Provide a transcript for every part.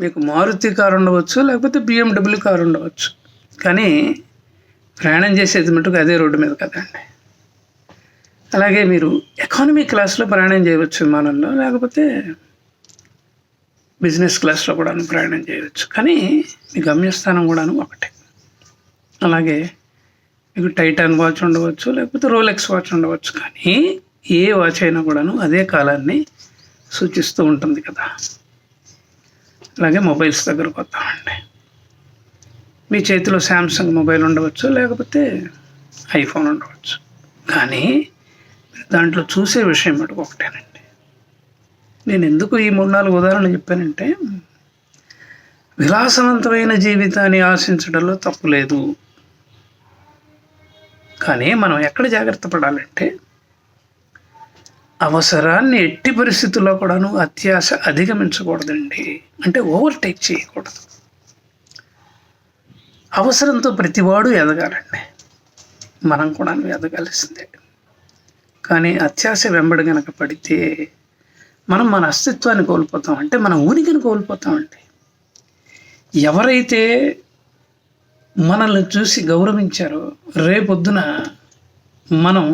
మీకు మారుతి కారు ఉండవచ్చు, లేకపోతే BMW కారు ఉండవచ్చు, కానీ ప్రయాణం చేసేది మటుకు అదే రోడ్డు మీద కదండి. అలాగే మీరు ఎకానమీ క్లాస్లో ప్రయాణం చేయవచ్చు విమానంలో, లేకపోతే బిజినెస్ క్లాస్లో కూడాను ప్రయాణం చేయవచ్చు, కానీ మీ గమ్యస్థానం కూడాను ఒకటే. అలాగే మీకు టైటాన్ వాచ్ ఉండవచ్చు, లేకపోతే రోలెక్స్ వాచ్ ఉండవచ్చు, కానీ ఏ వాచ్ అయినా కూడాను అదే కాలాన్ని సూచిస్తూ ఉంటుంది కదా. అలాగే మొబైల్స్ దగ్గరకు వద్దామండి. మీ చేతిలో శాంసంగ్ మొబైల్ ఉండవచ్చు, లేకపోతే ఐఫోన్ ఉండవచ్చు, కానీ దాంట్లో చూసే విషయం మటుకు ఒకటేనండి. నేను ఎందుకు ఈ 3-4 ఉదాహరణలు చెప్పానంటే, విలాసవంతమైన జీవితాన్ని ఆశించడంలో తప్పు లేదు, కానీ మనం ఎక్కడ జాగ్రత్త పడాలంటే అవసరాన్ని ఎట్టి పరిస్థితుల్లో కూడాను అత్యాశ అధిగమించకూడదండి. అంటే ఓవర్టేక్ చేయకూడదు. అవసరంతో ప్రతివాడు ఎదగాలండి, మనం కూడా ఎదగాల్సిందే. కానీ అత్యాశ వెంబడి కనుక పడితే మనం మన అస్తిత్వాన్ని కోల్పోతాం, అంటే మన ఉనికిని కోల్పోతామండి. ఎవరైతే మనల్ని చూసి గౌరవించారో రేపొద్దున మనం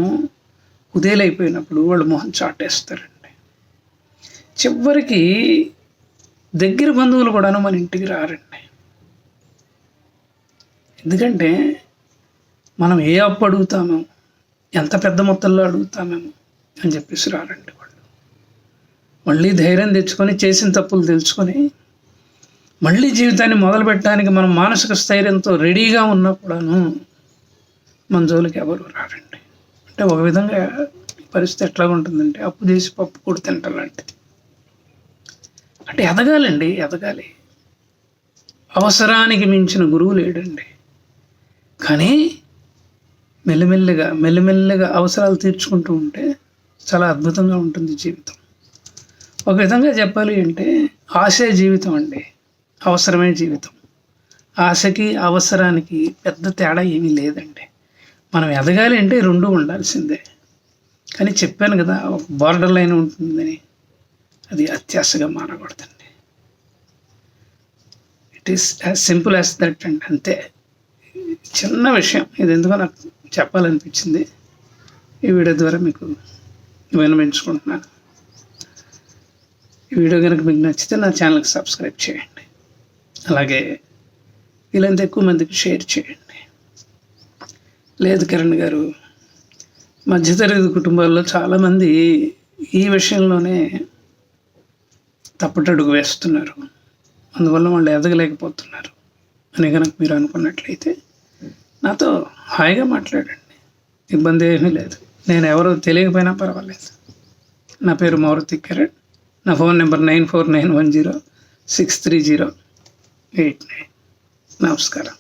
కుదేలైపోయినప్పుడు వాళ్ళు మొహం చాటేస్తారండి. చివరికి దగ్గర బంధువులు కూడాను మన ఇంటికి రారండి. ఎందుకంటే మనం ఏ అప్పు అడుగుతామో, ఎంత పెద్ద మొత్తంలో అడుగుతామేమో అని చెప్పేసి రారండి వాళ్ళు. మళ్ళీ ధైర్యం తెచ్చుకొని చేసిన తప్పులు తెలుసుకొని మళ్ళీ జీవితాన్ని మొదలు పెట్టడానికి మనం మానసిక స్థైర్యంతో రెడీగా ఉన్నా కూడాను మన జోలికి ఎవరు రారండి. అంటే ఒక విధంగా పరిస్థితి ఎట్లా ఉంటుందంటే అప్పు చేసి పప్పు కూడా తింటాలంటే. అంటే ఎదగాలండి, ఎదగాలి. అవసరానికి మించిన గురువు లేడండి, కానీ మెల్లిమెల్లిగా అవసరాలు తీర్చుకుంటూ ఉంటే చాలా అద్భుతంగా ఉంటుంది జీవితం. ఒక విధంగా చెప్పాలి అంటే ఆశే జీవితం అండి, అవసరమే జీవితం. ఆశకి అవసరానికి పెద్ద తేడా ఏమీ లేదండి. మనం ఎదగాలి అంటే రెండు ఉండాల్సిందే. కానీ చెప్పాను కదా, ఒక బార్డర్ లైన్ ఉంటుందని, అది అత్యాశగా మారకూడదండి. It is as simple as that అండి, అంతే. చిన్న విషయం ఇది, ఎందుకో నాకు చెప్పాలనిపించింది. ఈ వీడియో ద్వారా మీకు విన్నవించుకుంటున్నాను. ఈ వీడియో కనుక మీకు నచ్చితే నా ఛానల్కి సబ్స్క్రైబ్ చేయండి. అలాగే వీళ్ళంత ఎక్కువ మందికి షేర్ చేయండి. లేదు కిరణ్ గారు, మధ్యతరగతి కుటుంబాల్లో చాలామంది ఈ విషయంలోనే తప్పటడుగు వేస్తున్నారు, అందువల్ల వాళ్ళు ఎదగలేకపోతున్నారు అని కనుక మీరు అనుకున్నట్లయితే నాతో హాయిగా మాట్లాడండి, ఇబ్బంది ఏమీ లేదు. నేను ఎవరో తెలియకపోయినా పర్వాలేదు. నా పేరు మారుతి కిరణ్. నా ఫోన్ నెంబర్ 9491063089. నమస్కారం.